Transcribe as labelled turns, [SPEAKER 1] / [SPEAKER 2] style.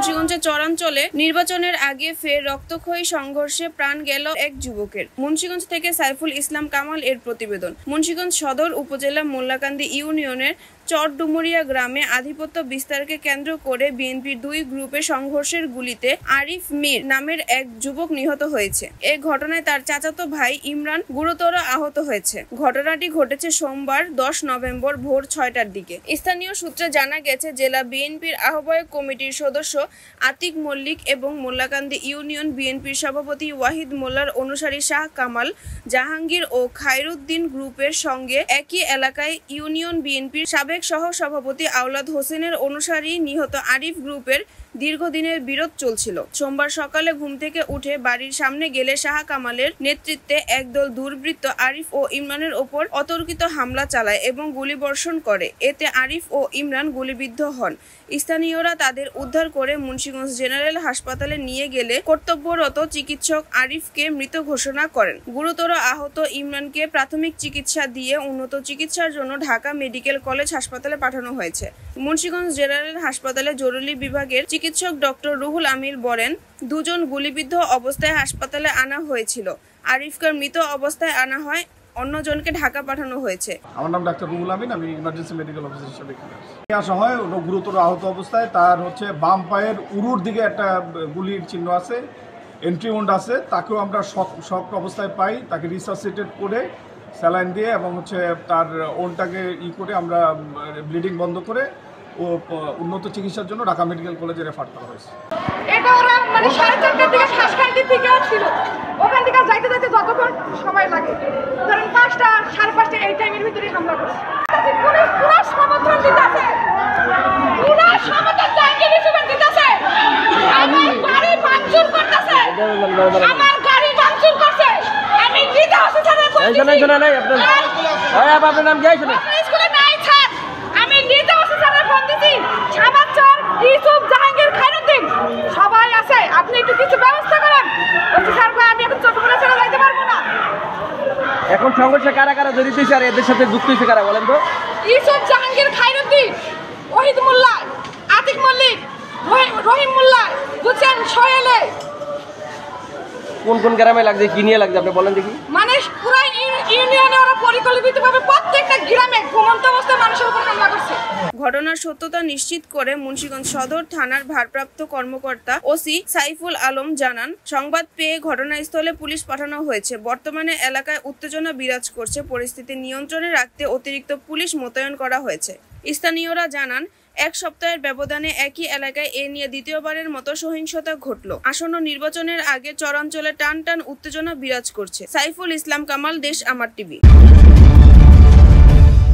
[SPEAKER 1] মুন্সিগঞ্জের চরাঞ্চলে নির্বাচনের আগে ফের রক্তক্ষয়ী সংঘর্ষে প্রাণ গেল এক যুবকের। মুন্সিগঞ্জ থেকে সাইফুল ইসলাম কামাল এর প্রতিবেদন। মুন্সিগঞ্জ সদর উপজেলা মোল্লাকান্দি ইউনিয়নের চরডুমুরিয়া গ্রামে আধিপত্য বিস্তারকে কেন্দ্র করে বিএনপির দুই গ্রুপের সংঘর্ষের গুলিতে আরিফ মীর নামের এক যুবক নিহত হয়েছে। এ ঘটনায় তার চাচাতো ভাই ইমরান গুরুতর আহত হয়েছে। ঘটনাটি ঘটেছে সোমবার 10 নভেম্বর ভোর 6টার দিকে। স্থানীয় সূত্রে জানা গেছে, জেলা বিএনপির আহ্বায়ক কমিটির সদস্য আতিক মল্লিক এবং মোল্লাকান্দি ইউনিয়ন বিএনপির সভাপতি ওয়াহিদ মোল্লার অনুসারী শাহ কামাল, জাহাঙ্গীর ও খায়রুদ্দিন গ্রুপের সঙ্গে একই এলাকায় ইউনিয়ন বিএনপির সাবেক সহ সভাপতি আওলাদ হোসেনের অনুসারী নিহত আরিফ গ্রুপের দীর্ঘদিনের বিরোধ চলছিল। সোমবার সকালে ঘুম থেকে উঠে বাড়ির সামনে গেলে শাহ কামালের নেতৃত্বে একদল দুর্বৃত্ত আরিফ ও ইমরানের ওপর অতর্কিত হামলা চালায় এবং গুলিবর্ষণ করে। এতে আরিফ ও ইমরান গুলিবিদ্ধ হন। স্থানীয়রা তাদের উদ্ধার করে মুন্সিগঞ্জ জেনারেল হাসপাতালে নিয়ে গেলে কর্তব্যরত চিকিৎসক আরিফকে মৃত ঘোষণা করেন। গুরুতর আহত ইমরানকে প্রাথমিক চিকিৎসা দিয়ে উন্নত চিকিৎসার জন্য ঢাকা মেডিকেল কলেজ হাসপাতালে পাঠানো হয়েছে। মুন্সিগঞ্জ জেনারেল হাসপাতালে জরুরি বিভাগের চিকিৎসক ডক্টর রুহুল আমির বলেন, দুজন গুলিবিদ্ধ অবস্থায় হাসপাতালে আনা হয়েছিল। আরিফকে মৃত অবস্থায় আনা হয়, অন্যজনকে ঢাকা পাঠানো হয়েছে।
[SPEAKER 2] আমার নাম ডাক্তার রুহুল আমিন, আমি ইমার্জেন্সি মেডিকেল অফিসার হিসেবে আসা হয়। গুরুতর আহত অবস্থায় তার বাম পায়ের উরুর দিকে একটা গুলির চিহ্ন আছে, এন্ট্রি ওন্ড আছে। তাকেও আমরা শক অবস্থায় পাই। তাকে রিসাসিটেট করে স্যালাইন দিয়ে এবং তার ওনটাকে করে আমরা ব্লিডিং বন্ধ করে ও উন্নত চিকিৎসার জন্য ঢাকা মেডিকেল কলেজে রেফার করা হয়েছে।
[SPEAKER 3] এটা ওরা 4:30 থেকে শ্বাসকান্তি থেকে ছিল, ওখান থেকে যাইতে যাইতে যতক্ষণ সময় লাগে, ধরেন 5টা 5:30 এই টাইমের ভিতরে হামলা করছে। পুরো সমর্থন দিতেছে, পুরো সমর্থন জাহাঙ্গীর হিসেবে দিতেছে। আমার গাড়ি ভাঙচুর করতেছে, আমার গাড়ি ভাঙচুর করছে। আমি দিতে অফিসারের ফোন দিছি।
[SPEAKER 4] নাই আপনার নাম কি আছে?
[SPEAKER 3] স্কুলে নাই স্যার, আমি দিতে অফিসারের ফোন দিছি। সামাচার ইউসুফ, জাহাঙ্গীর, খায়রুদ্দিন সবাই আছে, আপনি একটু কিছু ব্যবস্থা করেন। অফিসার ভাই, আমি এখন চট্টগ্রামে ছেড়ে যাইতে পারবো না।
[SPEAKER 4] এখন সংঘর্ষে কারা কারা জড়িত হয়েছে আর এদের সাথে যুক্ত হয়েছে কারা বলেন তো?
[SPEAKER 3] ইউসুফ, জাহাঙ্গীর, খায়রুদ্দিন, ওয়াহিদ মোল্লা, আতিক মল্লিক, রহিম মোল্লা, বুঝছেন, সোহেলে।
[SPEAKER 4] কোন কোন গ্রামে লাগছে, কি নিয়ে লাগছে আপনি বলেন দেখি?
[SPEAKER 3] মানে পুরো ইউনিয়নে ওরা পরিকল্পিতভাবে প্রত্যেকটা গ্রামে ঘুমন্ত অবস্থায় মানুষের উপর হামলা করছে।
[SPEAKER 1] ঘটনার সত্যতা নিশ্চিত করে মুন্সিগঞ্জ সদর থানার ভারপ্রাপ্ত কর্মকর্তা ওসি সাইফুল আলম জানান, সংবাদ পেয়ে ঘটনাস্থলে পুলিশ পাঠানো হয়েছে। বর্তমানে এলাকায় উত্তেজনা বিরাজ করছে। পরিস্থিতি নিয়ন্ত্রণে রাখতে অতিরিক্ত পুলিশ মোতায়েন করা হয়েছে। স্থানীয়রা জানান, এক সপ্তাহের ব্যবধানে একই এলাকায় এ নিয়ে দ্বিতীয়বারের মতো সহিংসতা ঘটল। আসন্ন নির্বাচনের আগে চরাঞ্চলে টান টান উত্তেজনা বিরাজ করছে। সাইফুল ইসলাম কামাল, দেশ আমার টিভি।